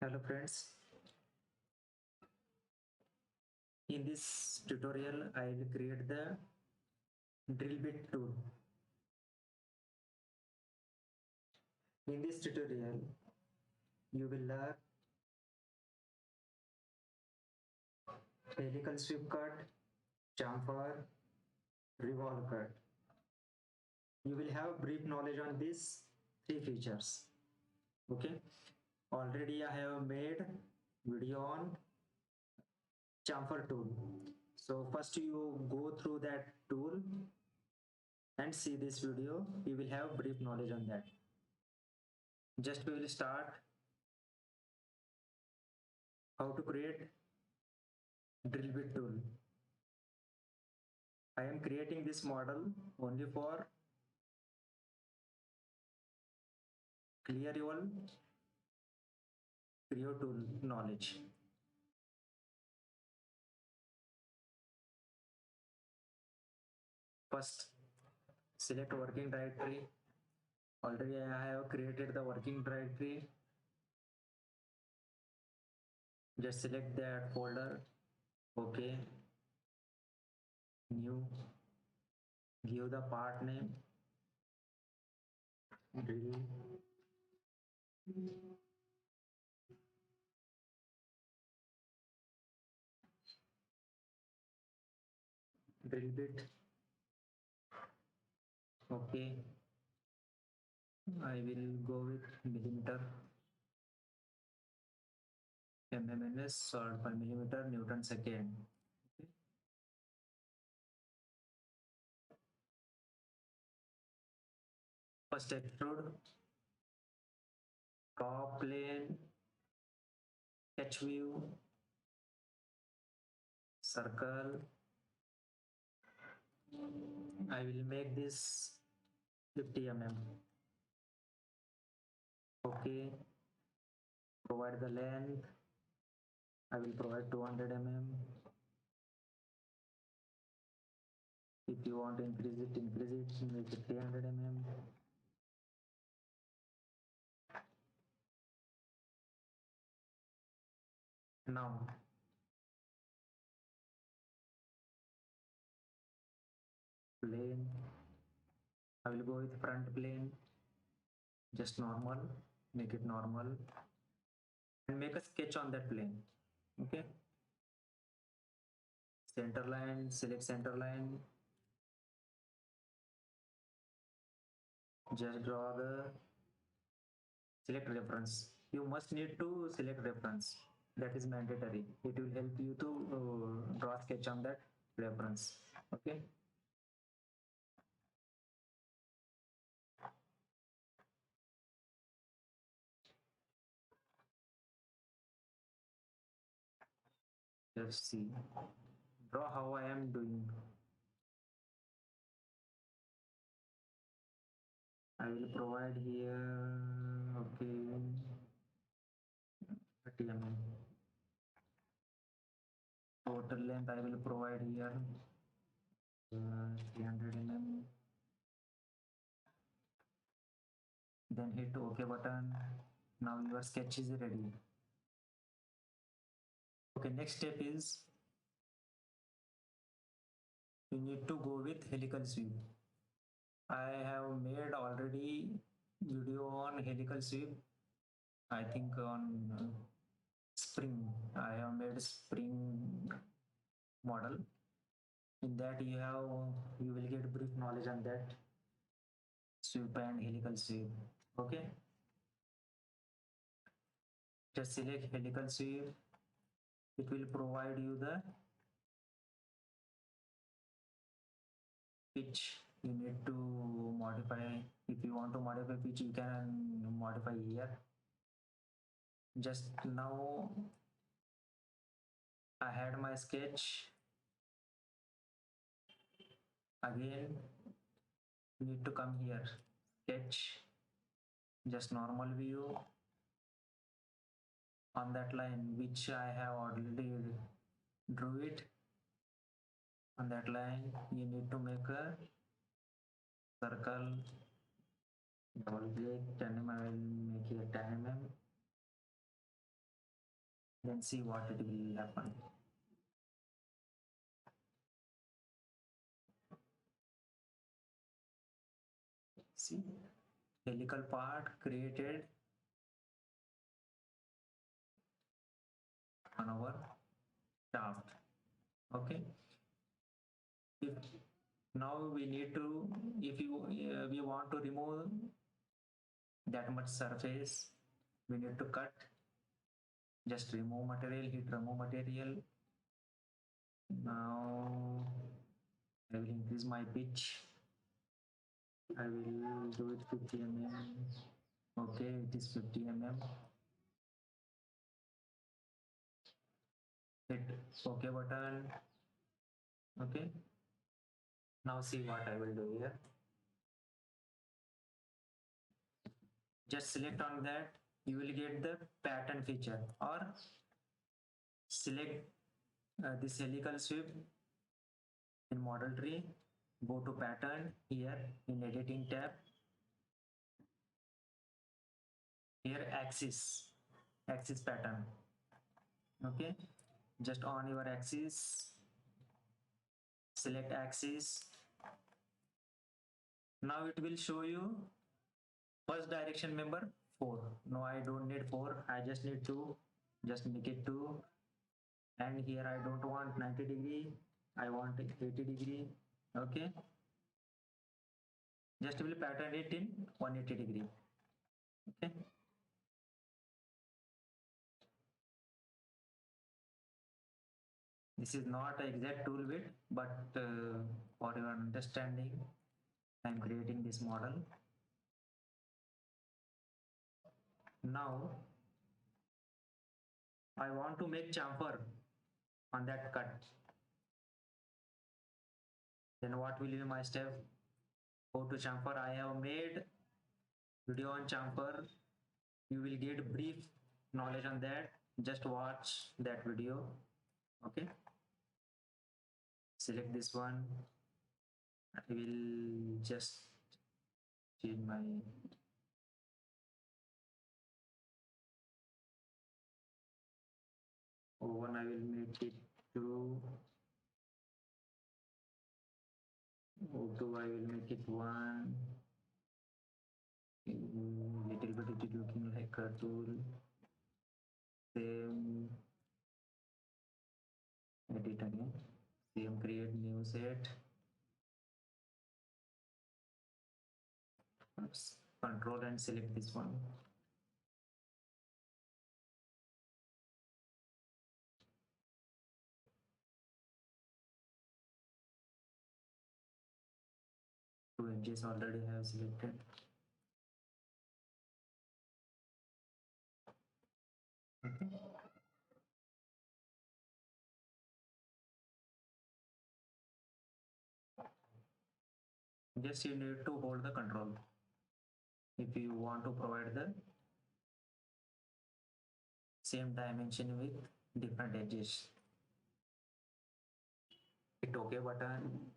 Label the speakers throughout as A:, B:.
A: Hello friends, in this tutorial I will create the drill bit tool. In this tutorial you will learn helical sweep cut, chamfer, revolve cut. You will have brief knowledge on these three features. Okay, already I have made video on chamfer tool. So first you go through that tool and see this video. You will have brief knowledge on that. Just we will start how to create drill bit tool. I am creating this model only for clear your Creo tool knowledge. First, select working directory. Already I have created the working directory. Just select that folder. Okay. New. Give the part name. Drill. Drill bit. Okay. I will go with millimeter. MMNS or per millimeter Newton second. Okay. First extrude. Top plane. H view. Circle. I will make this 50 mm. Okay. Provide the length. I will provide 200 mm. If you want to increase it, make it 300 mm. Now, plane. I will go with front plane. Just normal. Make it normal. And make a sketch on that plane. Okay. Center line. Select center line. Just draw the select reference. You must need to select reference. That is mandatory. It will help you to draw sketch on that reference. Okay. Just see. Draw how I am doing. I will provide here. Okay. 30 mm. Total length I will provide here 300 mm. Then hit OK button. Now your sketch is ready. Okay, next step is you need to go with helical sweep. I have made already video on helical sweep. I think on spring. I have made spring model. In that you will get brief knowledge on that sweep and helical sweep. Okay. Just select helical sweep. It will provide you the pitch. You need to modify. If you want to modify pitch, you can modify here. Just now I had my sketch. Again, need to come here. Sketch. Just normal view on that line which I have already drew it. On that line, you need to make a circle. Double click 10 mm. I will make here 10 mm. Then see what it will happen. See, helical part created on our shaft. Okay, if now we need to, if you we want to remove that much surface, we need to cut. Just remove material, hit remove material. Now I will increase my pitch. I will do it 50 mm. Okay, it is 50 mm. Hit OK button. Okay, now see what I will do here. Just select on that, you will get the pattern feature, or select this helical sweep in model tree, go to pattern here in editing tab, here axis pattern. Okay, just on your axis, select axis. Now it will show you first direction member 4. No, I don't need 4, I just need 2. Just make it 2. And here I don't want 90 degree, I want 80 degree. Okay, just will pattern it in 180 degree. Okay, this is not exact tool width, but for your understanding I am creating this model. Now I want to make chamfer on that cut. Then what will be my step? Go to chamfer. I have made video on chamfer. You will get brief knowledge on that. Just watch that video. Okay. Select this one. I will just change my O1. I will make it to O2. I will make it 1. Little bit it is looking like a tool. Same, edit again. Same, create new set. Oops. Control and select this one. Two edges already have selected. Okay. Just you need to hold the control if you want to provide the same dimension with different edges. Hit OK button.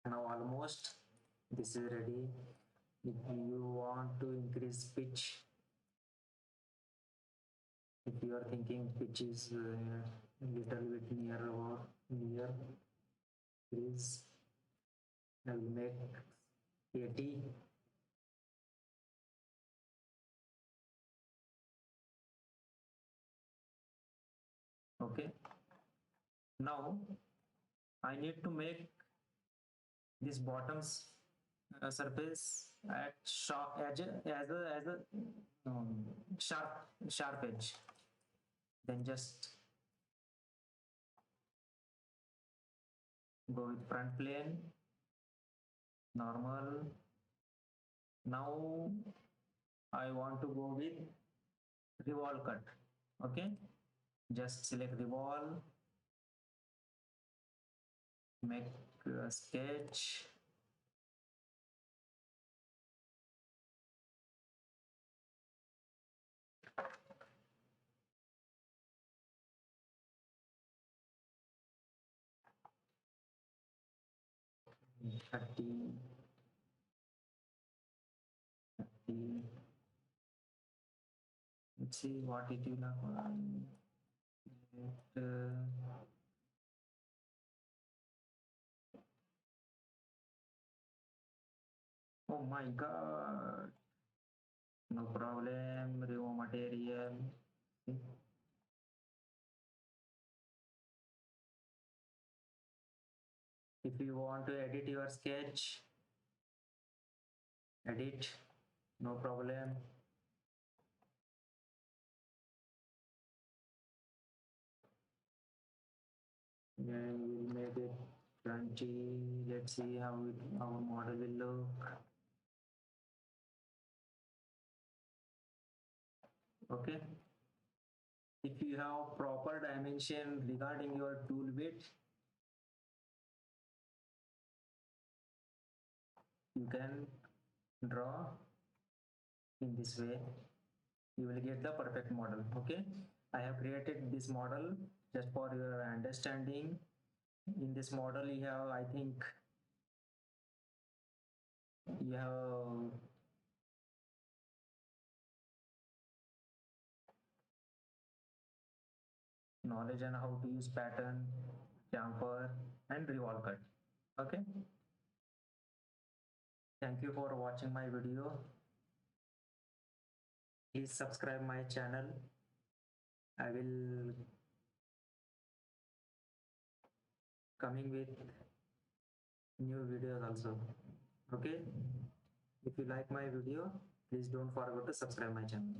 A: Now almost this is ready. If you want to increase pitch, if you are thinking pitch is a little bit near or near, please I will make 80. Okay, now I need to make this bottom's surface at sharp edge as a sharp edge. Then just go with front plane, normal. Now I want to go with revolve cut. Okay, just select revolve, make a sketch. Thirty, 30, let's see what it will happen. Oh my god, no problem, remove material. If you want to edit your sketch, edit, no problem. Then we'll make it 20. Let's see how our model will look. Okay. If you have proper dimension regarding your tool width, you can draw in this way. You will get the perfect model. Okay. I have created this model just for your understanding. In this model, you have, I think, you have knowledge on how to use pattern, chamfer, and revolve cut. Okay. Thank you for watching my video. Please subscribe my channel. I will coming with new videos also. Okay. If you like my video, please don't forget to subscribe my channel.